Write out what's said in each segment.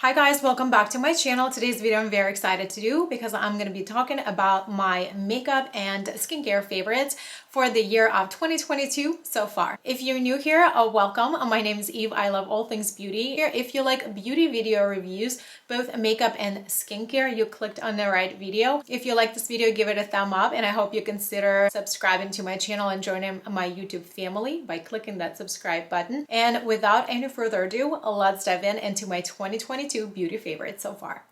Hi guys, welcome back to my channel. Today's video I'm very excited to do because I'm going to be talking about my makeup and skincare favorites for the year of 2022 so far. If you're new here, welcome. My name is Eve. I love all things beauty. If you like beauty video reviews, both makeup and skincare, you clicked on the right video. If you like this video, give it a thumb up, and I hope you consider subscribing to my channel and joining my YouTube family by clicking that subscribe button. And without any further ado, let's dive into my 2022 beauty favorites so far.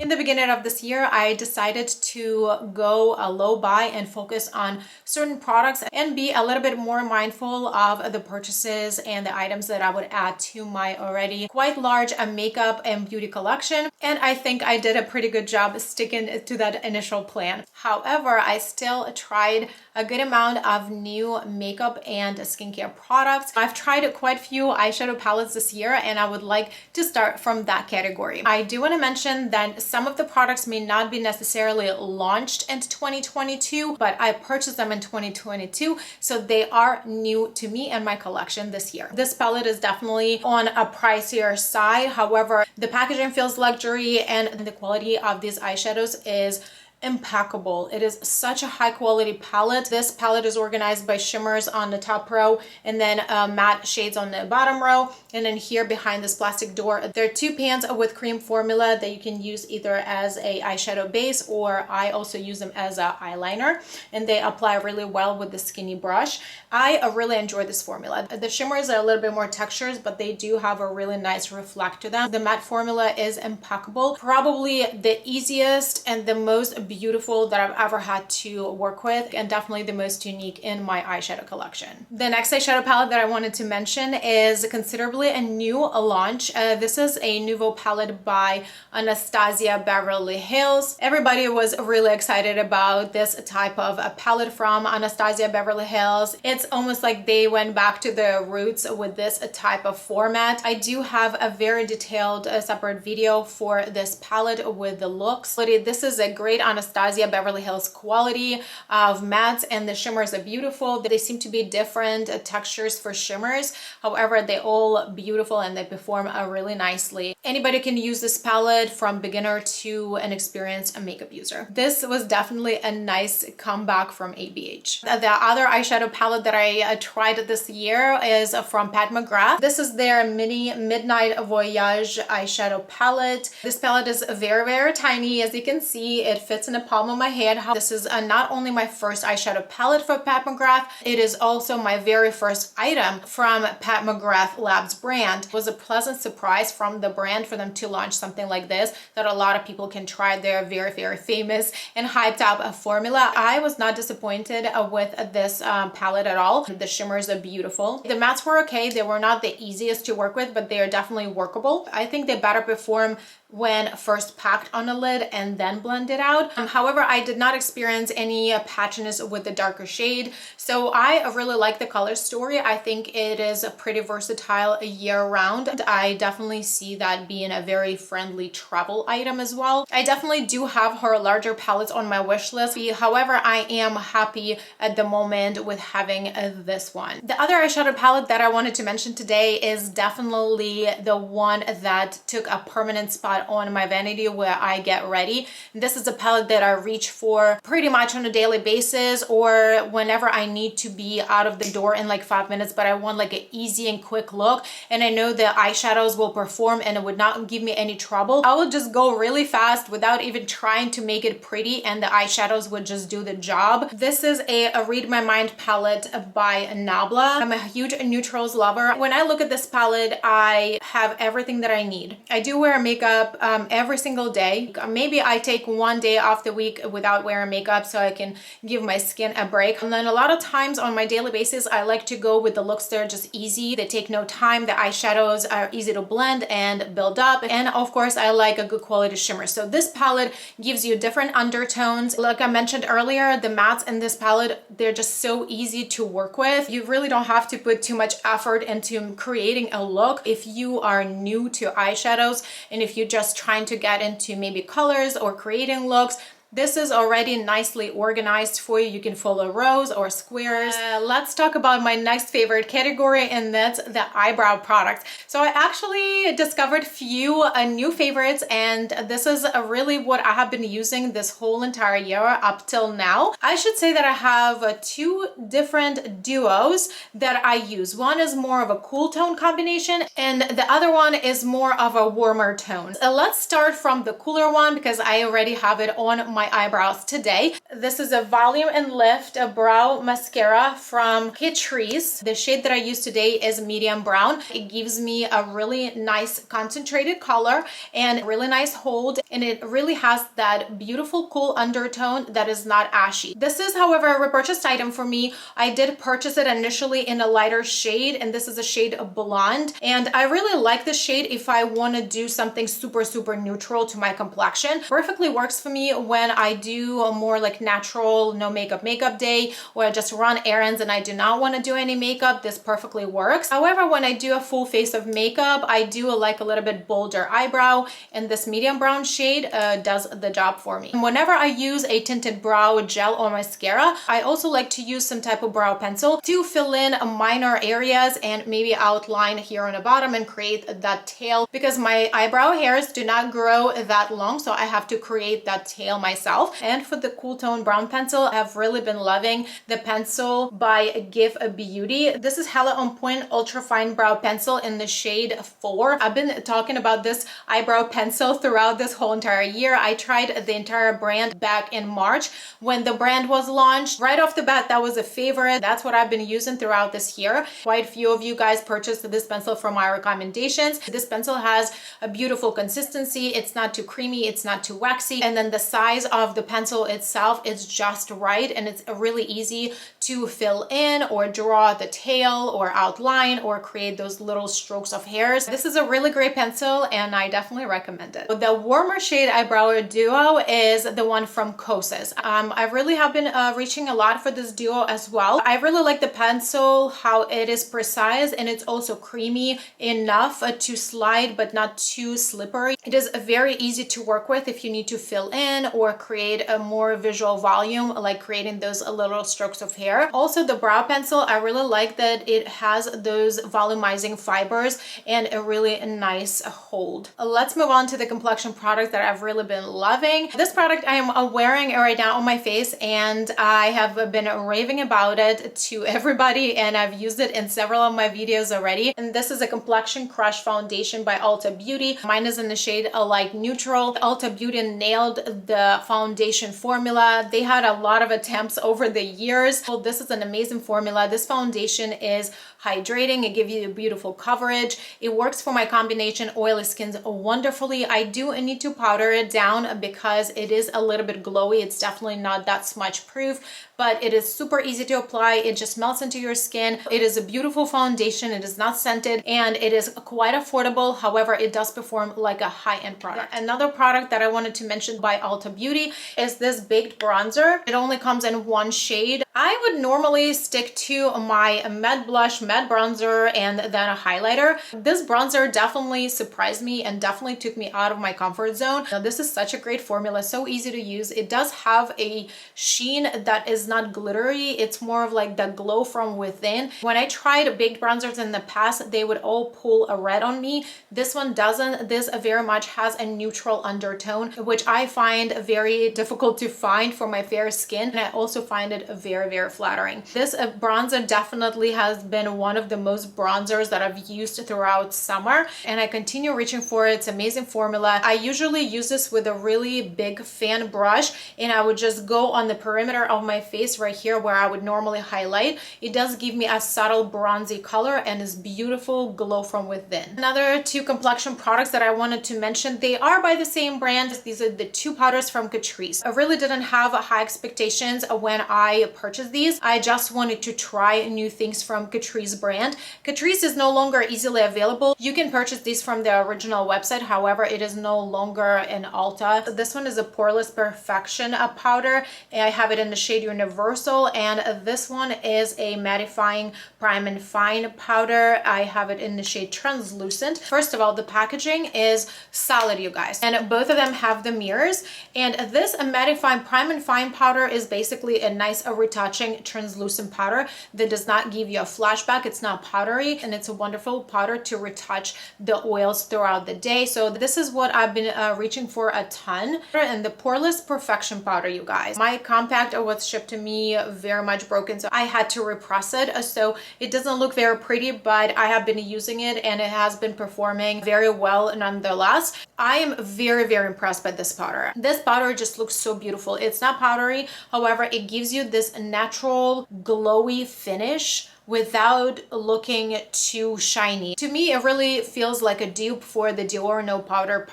In the beginning of this year, I decided to go low buy and focus on certain products and be a little bit more mindful of the purchases and the items that I would add to my already quite large makeup and beauty collection. And I think I did a pretty good job sticking to that initial plan. However, I still tried a good amount of new makeup and skincare products. I've tried quite a few eyeshadow palettes this year, and I would like to start from that category. I do want to mention that some of the products may not be necessarily launched in 2022, but I purchased them in 2022, so they are new to me and my collection this year. This palette is definitely on a pricier side. However, the packaging feels luxury and the quality of these eyeshadows is impeccable. It is such a high quality palette. This palette is organized by shimmers on the top row and then matte shades on the bottom row. And then here behind this plastic door, there are two pans with cream formula that you can use either as a eyeshadow base, or I also use them as an eyeliner, and they apply really well with the skinny brush. I really enjoy this formula. The shimmers are a little bit more textures, but they do have a really nice reflect to them. The matte formula is impeccable. Probably the easiest and the most beautiful that I've ever had to work with, and definitely the most unique in my eyeshadow collection. The next eyeshadow palette that I wanted to mention is considerably a new launch. This is a NOUVEAU palette by ANASTASIA Beverly Hills. Everybody was really excited about this type of a palette from ANASTASIA Beverly Hills. It's almost like they went back to the roots with this type of format. I do have a very detailed separate video for this palette with the looks. This is a great ANASTASIA Beverly Hills quality of mattes, and the shimmers are beautiful. They seem to be different textures for shimmers. However, they all beautiful and they perform really nicely. Anybody can use this palette, from beginner to an experienced makeup user. This was definitely a nice comeback from ABH. The other eyeshadow palette that I tried this year is from Pat McGrath. This is their mini Midnight Voyage eyeshadow palette. This palette is very tiny. As you can see, it fits in the palm of my hand. This is not only my first eyeshadow palette for Pat McGrath, it is also my very first item from Pat McGrath Labs brand. It was a pleasant surprise from the brand for them to launch something like this that a lot of people can try their very famous and hyped up formula. I was not disappointed with this palette at all. The shimmers are beautiful. The mattes were okay. They were not the easiest to work with, but they are definitely workable. I think they better perform when first packed on a lid and then blended out. However, I did not experience any patchiness with the darker shade, so I really like the color story. I think it is a pretty versatile year-round. I definitely see that being a very friendly travel item as well. I definitely do have her larger palettes on my wish list. However, I am happy at the moment with having this one. The other eyeshadow palette that I wanted to mention today is definitely the one that took a permanent spot on my vanity where I get ready. This is a palette that I reach for pretty much on a daily basis, or whenever I need to be out of the door in like 5 minutes, but I want like an easy and quick look, and I know the eyeshadows will perform and it would not give me any trouble. I will just go really fast without even trying to make it pretty, and the eyeshadows would just do the job. This is a Read My Mind palette by NABLA. I'm a huge neutrals lover. When I look at this palette, I have everything that I need. I do wear makeup every single day. Maybe I take one day off the week without wearing makeup so I can give my skin a break. And then a lot of times on my daily basis, I like to go with the looks that are just easy. They take no time. The eyeshadows are easy to blend and build up. And of course, I like a good quality shimmer. So this palette gives you different undertones. Like I mentioned earlier, the mattes in this palette, they're just so easy to work with. You really don't have to put too much effort into creating a look. If you are new to eyeshadows and if you're just trying to get into maybe colors or creating looks, This is already nicely organized for you. You can follow rows or squares. Let's talk about my next favorite category, and that's the eyebrow products. So I actually discovered few new favorites, and this is really what I have been using this whole entire year up till now. I should say that I have two different duos that I use. One is more of a cool tone combination, and the other one is more of a warmer tone. Let's start from the cooler one because I already have it on my eyebrows today. This is a Volume and Lift Brow Mascara from Catrice. The shade that I use today is medium brown. It gives me a really nice concentrated color and really nice hold, and it really has that beautiful cool undertone that is not ashy. This is, however, a repurchased item for me. I did purchase it initially in a lighter shade, and this is a shade of blonde, and I really like this shade if I want to do something super neutral to my complexion. Perfectly works for me when I do a more like natural no makeup day, or I just run errands and I do not want to do any makeup. This perfectly works. However, when I do a full face of makeup, I do like a little bit bolder eyebrow, and this medium brown shade does the job for me. And whenever I use a tinted brow gel or mascara, I also like to use some type of brow pencil to fill in minor areas and maybe outline here on the bottom and create that tail, because my eyebrow hairs do not grow that long, so I have to create that tail myself. And for the cool tone brown pencil, I've really been loving the pencil by GXVE Beauty. This is Hella On Point Ultra Fine Brow Pencil in the shade 4. I've been talking about this eyebrow pencil throughout this whole entire year. I tried the entire brand back in March when the brand was launched. Right off the bat, that was a favorite. That's what I've been using throughout this year. Quite a few of you guys purchased this pencil from my recommendations. This pencil has a beautiful consistency. It's not too creamy, it's not too waxy, and then the size of the pencil itself is just right, and it's really easy to fill in or draw the tail or outline or create those little strokes of hairs. This is a really great pencil, and I definitely recommend it. The warmer shade eyebrow duo is the one from Kosas. I really have been reaching a lot for this duo as well. I really like the pencil, how it is precise, and it's also creamy enough to slide but not too slippery. It is very easy to work with if you need to fill in or create a more visual volume, like creating those little strokes of hair. Also, the brow pencil, I really like that it has those volumizing fibers and a really nice hold. Let's move on to the complexion product that I've really been loving. This product I am wearing right now on my face, and I have been raving about it to everybody, and I've used it in several of my videos already. And this is a Complexion Crush Foundation by Ulta Beauty. Mine is in the shade Light Neutral. Ulta Beauty nailed the foundation formula. They had a lot of attempts over the years. Well, this is an amazing formula. This foundation is hydrating. It gives you a beautiful coverage. It works for my combination oily skins wonderfully. I do need to powder it down because it is a little bit glowy. It's definitely not that smudge proof, but it is super easy to apply. It just melts into your skin. It is a beautiful foundation. It is not scented, and it is quite affordable. However, it does perform like a high-end product. Another product that I wanted to mention by Ulta Beauty is this baked bronzer. It only comes in one shade. I would normally stick to my matte blush, matte bronzer, and then a highlighter. This bronzer definitely surprised me and definitely took me out of my comfort zone. Now, this is such a great formula, so easy to use. It does have a sheen that is not glittery. It's more of like the glow from within. When I tried baked bronzers in the past, they would all pull a red on me. This one doesn't. This very much has a neutral undertone, which I find very difficult to find for my fair skin, and I also find it very flattering. This bronzer definitely has been one of the most bronzers that I've used throughout summer, and I continue reaching for it. It's an amazing formula. I usually use this with a really big fan brush, and I would just go on the perimeter of my face right here where I would normally highlight. It does give me a subtle bronzy color and is beautiful glow from within. Another two complexion products that I wanted to mention, they are by the same brand. These are the two powders from Catrice. I really didn't have high expectations when I purchased purchase these. I just wanted to try new things from Catrice brand. Catrice is no longer easily available. You can purchase these from the original website. However, it is no longer in Ulta. This one is a Poreless Perfection powder. I have it in the shade Universal, and this one is a mattifying prime and fine powder. I have it in the shade Translucent. First of all, the packaging is solid, you guys, and both of them have the mirrors. And this mattifying prime and fine powder is basically a nice retouching translucent powder that does not give you a flashback. It's not powdery, and it's a wonderful powder to retouch the oils throughout the day. So this is what I've been reaching for a ton. And the Poreless Perfection powder, you guys, my compact was shipped to me very much broken, so I had to repress it, so it doesn't look very pretty, but I have been using it and it has been performing very well nonetheless. I am very, very impressed by this powder. This powder just looks so beautiful. It's not powdery, however, it gives you this natural glowy finish without looking too shiny. To me, it really feels like a dupe for the Dior No powder.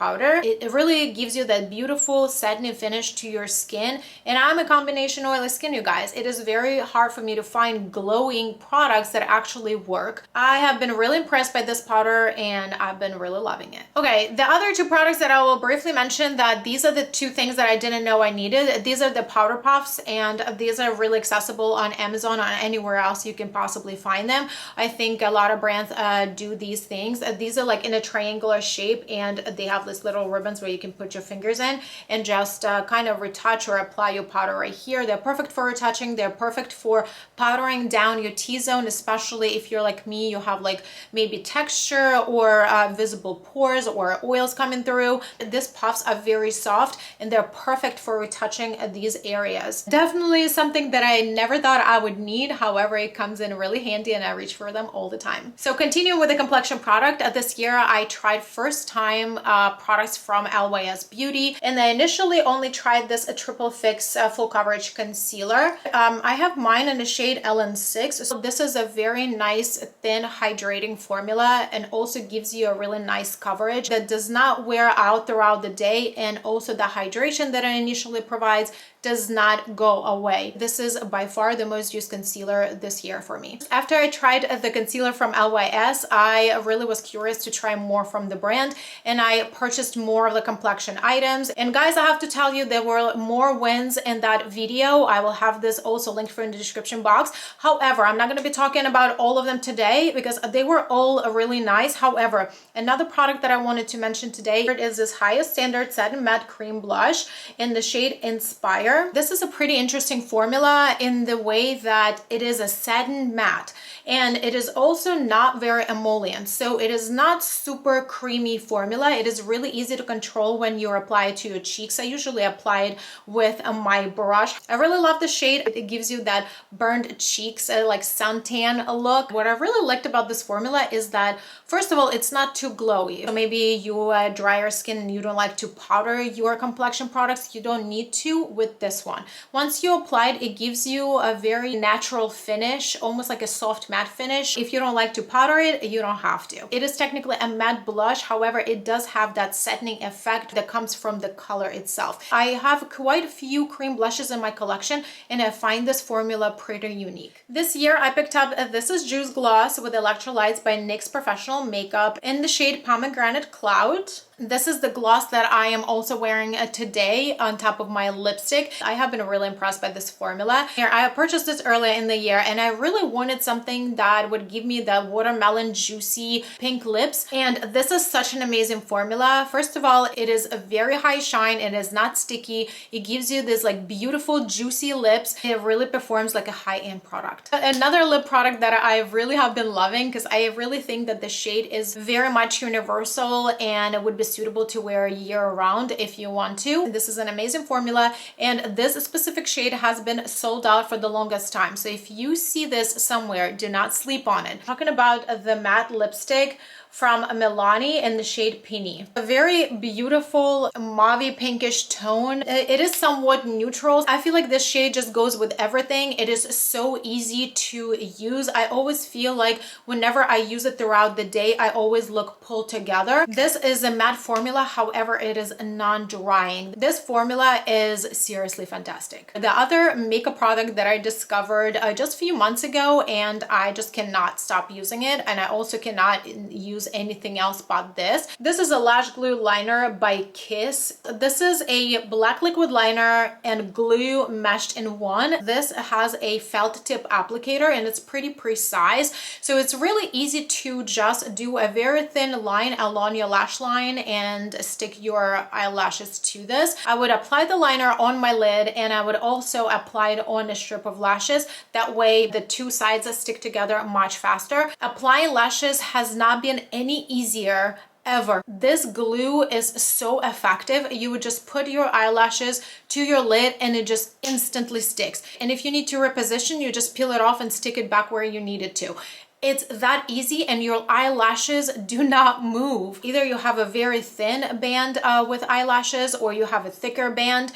It really gives you that beautiful satiny finish to your skin, and I'm a combination oily skin, you guys. It is very hard for me to find glowing products that actually work. I have been really impressed by this powder and I've been really loving it. Okay, the other two products that I will briefly mention, that these are the two things that I didn't know I needed. These are the powder puffs, and these are really accessible on Amazon or anywhere else you can possibly find them. I think a lot of brands do these things. These are like in a triangular shape, and they have these little ribbons where you can put your fingers in and just kind of retouch or apply your powder right here. They're perfect for retouching. They're perfect for powdering down your T-zone, especially if you're like me, you have like maybe texture or visible pores or oils coming through. These puffs are very soft and they're perfect for retouching these areas. Definitely something that I never thought I would need. However, it comes in really handy and I reach for them all the time. So continue with the complexion product. This year I tried first time products from LYS Beauty, and I initially only tried this Triple Fix Full Coverage Concealer. I have mine in the shade LN6. So this is a very nice thin hydrating formula and also gives you a really nice coverage that does not wear out throughout the day, and also the hydration that it initially provides does not go away. This is by far the most used concealer this year for me. After I tried the concealer from LYS, I really was curious to try more from the brand, and I purchased more of the complexion items. And guys, I have to tell you, there were more wins in that video. I will have this also linked for in the description box. However, I'm not going to be talking about all of them today because they were all really nice. However, another product that I wanted to mention today is this Highest Standard Satin Matte Cream Blush in the shade Inspire. This is a pretty interesting formula in the way that it is a satin matte, and it is also not very emollient. So it is not super creamy formula. It is really easy to control when you apply it to your cheeks. I usually apply it with my brush. I really love the shade. It gives you that burned cheeks, like suntan look. What I really liked about this formula is that, first of all, it's not too glowy. So maybe you drier skin and you don't like to powder your complexion products. You don't need to with this one. Once you apply it, it gives you a very natural finish, almost like a soft matte finish. If you don't like to powder it, you don't have to. It is technically a matte blush. However, it does have that setting effect that comes from the color itself. I have quite a few cream blushes in my collection, and I find this formula pretty unique. This year, I picked up This Is Juice Gloss with Electrolytes by NYX Professional Makeup in the shade Pomegranate Cloud. This is the gloss that I am also wearing today on top of my lipstick. I have been really impressed by this formula. Here, I purchased this earlier in the year, and I really wanted something that would give me the watermelon juicy pink lips. And this is such an amazing formula. First of all, it is a very high shine. It is not sticky. It gives you this like beautiful juicy lips. It really performs like a high-end product. Another lip product that I really have been loving, because I really think that the shade is very much universal and it would be suitable to wear year-round if you want to. This is an amazing formula, and this specific shade has been sold out for the longest time. So if you see this somewhere, do not sleep on it. Talking about the matte lipstick from Milani in the shade Pini. A very beautiful mauve pinkish tone. It is somewhat neutral. I feel like this shade just goes with everything. It is so easy to use. I always feel like whenever I use it throughout the day, I always look pulled together. This is a matte formula, however, it is non-drying. This formula is seriously fantastic. The other makeup product that I discovered just a few months ago, and I just cannot stop using it, and I also cannot use anything else but this. This is a lash glue liner by Kiss. This is a black liquid liner and glue meshed in one. This has a felt tip applicator and it's pretty precise, so it's really easy to just do a very thin line along your lash line and stick your eyelashes to this. I would apply the liner on my lid and I would also apply it on a strip of lashes. That way the two sides stick together much faster. Applying lashes has not been any easier ever. This glue is so effective. You would just put your eyelashes to your lid and it just instantly sticks. And if you need to reposition, you just peel it off and stick it back where you need it to. It's that easy and your eyelashes do not move. Either you have a very thin band with eyelashes or you have a thicker band.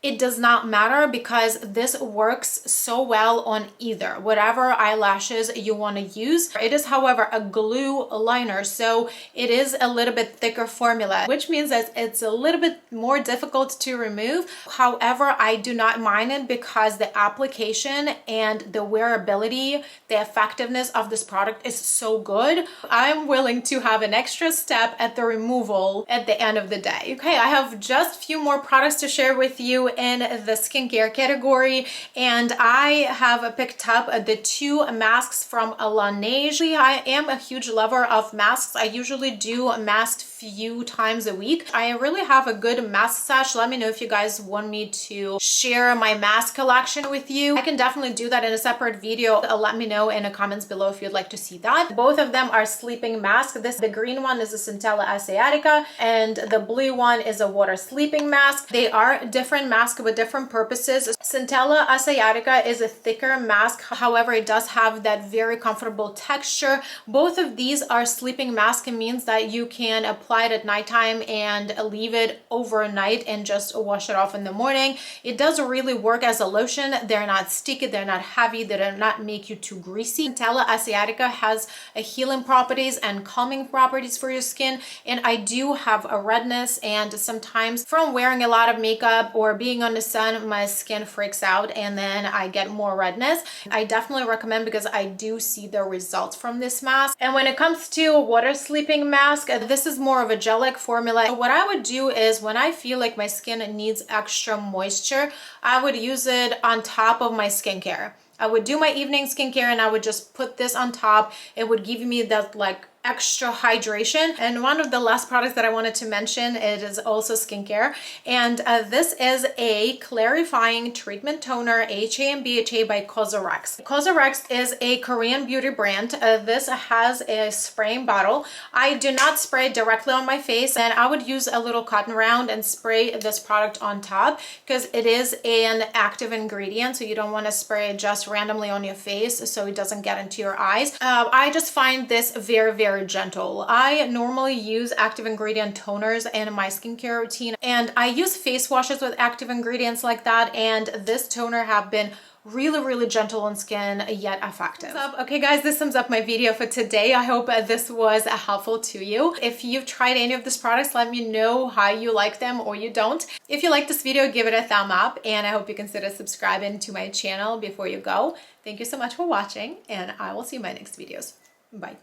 It does not matter because this works so well on either, whatever eyelashes you want to use. It is, however, a glue liner, so it is a little bit thicker formula, which means that it's a little bit more difficult to remove. However, I do not mind it because the application and the wearability, the effectiveness of this product is so good. I'm willing to have an extra step at the removal at the end of the day. Okay, I have just a few more products to share with you in the skincare category, and I have picked up the two masks from Laneige. I am a huge lover of masks. I usually do masks few times a week. I really have a good mask stash. Let me know if you guys want me to share my mask collection with you. I can definitely do that in a separate video. Let me know in the comments below if you'd like to see that. Both of them are sleeping masks. The green one is a Centella Asiatica and the blue one is a water sleeping mask. They are different masks with different purposes. Centella Asiatica is a thicker mask. However, it does have that very comfortable texture. Both of these are sleeping masks. It means that you can apply it at nighttime and leave it overnight and just wash it off in the morning. It does really work as a lotion. They're not sticky, they're not heavy, they do not make you too greasy. Centella Asiatica has a healing properties and calming properties for your skin, and I do have a redness, and sometimes from wearing a lot of makeup or being on the sun, my skin freaks out and then I get more redness. I definitely recommend because I do see the results from this mask. And when it comes to water sleeping mask, this is more of a gel-like formula. So what I would do is when I feel like my skin needs extra moisture, I would use it on top of my skincare. I would do my evening skincare and I would just put this on top. It would give me that like extra hydration. And one of the last products that I wanted to mention, it is also skincare, and this is a clarifying treatment toner, HA and BHA by Cosrx. Cosrx is a Korean beauty brand. This has a spraying bottle. I do not spray it directly on my face, and I would use a little cotton round and spray this product on top because it is an active ingredient, so you don't want to spray it just randomly on your face so it doesn't get into your eyes. I just find this very gentle. I normally use active ingredient toners in my skincare routine, and I use face washes with active ingredients like that, and this toner have been really gentle on skin yet effective. Okay guys, this sums up my video for today. I hope this was helpful to you. If you've tried any of these products, let me know how you like them or you don't. If you like this video, give it a thumb up, and I hope you consider subscribing to my channel before you go. Thank you so much for watching, and I will see you in my next videos. Bye.